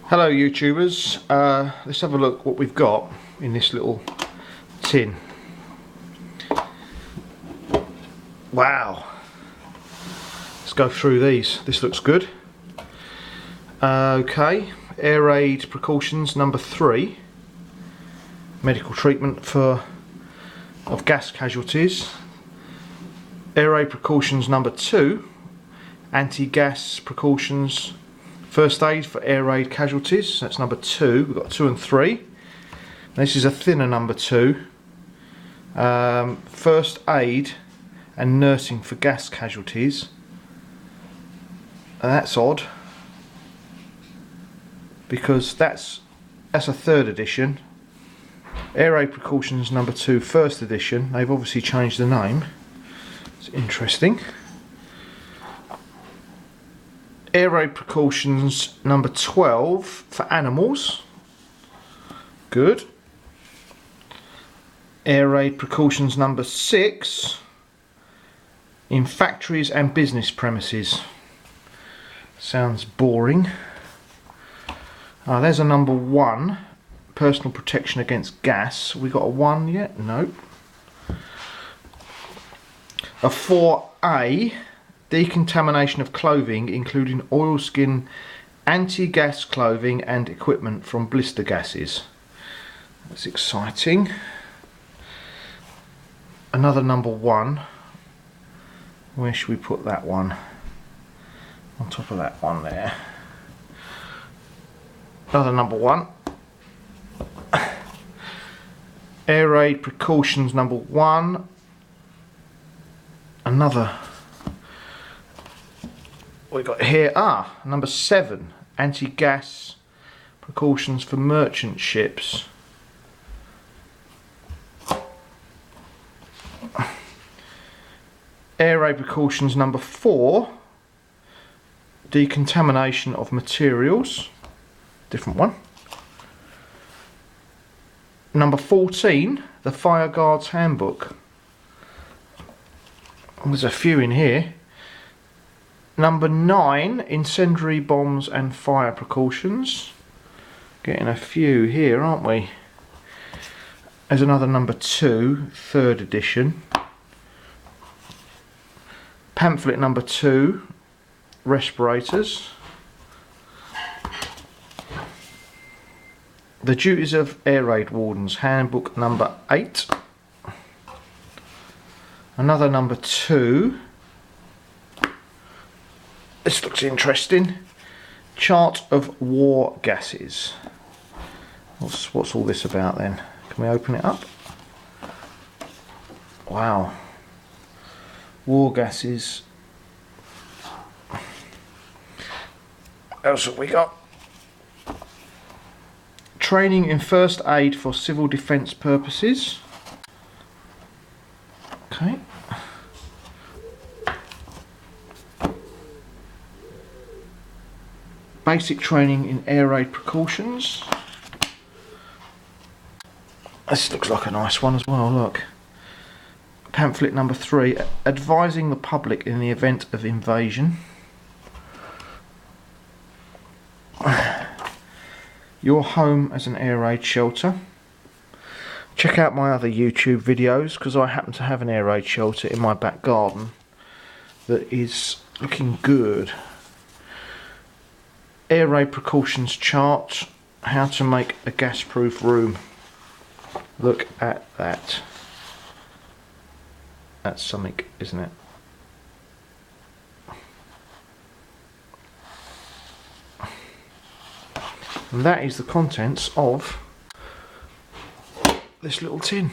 Hello YouTubers, let's have a look what we've got in this little tin. Wow, let's go through these. This looks good. Okay, air raid precautions number 3, medical treatment of gas casualties. Air raid precautions number 2, anti-gas precautions, first aid for air raid casualties. That's number 2. We've got 2 and 3. This is a thinner number 2. First aid and nursing for gas casualties. And that's odd, because that's a 3rd edition. Air raid precautions number 2, 1st edition. They've obviously changed the name. It's interesting. Air raid precautions number 12 for animals. Good. Air raid precautions number 6 in factories and business premises. Sounds boring. There's a number 1, personal protection against gas. We got a 1 yet? No. A 4A, decontamination of clothing, including oilskin, anti-gas clothing and equipment from blister gases. That's exciting. Another number 1. Where should we put that one? On top of that one there. Another number 1. Air raid precautions number 1. Another. We got here, number 7, anti-gas precautions for merchant ships. Air raid precautions number 4, decontamination of materials, different one. Number 14, the Fire Guard's Handbook. There's a few in here. Number 9, incendiary bombs and fire precautions. Getting a few here, aren't we? There's another number 2, 3rd edition. Pamphlet number 2, respirators. The duties of air raid wardens, handbook number 8. Another number 2. This looks interesting. Chart of war gases. What's all this about then? Can we open it up? Wow. War gases. What else have we got? Training in first aid for civil defence purposes. Okay. Basic training in air raid precautions. This looks like a nice one as well, look. Pamphlet number 3, advising the public in the event of invasion. Your home as an air raid shelter. Check out my other YouTube videos, because I happen to have an air raid shelter in my back garden that is looking good. Air raid precautions chart, how to make a gas-proof room. Look at that. That's something, isn't it? And that is the contents of this little tin.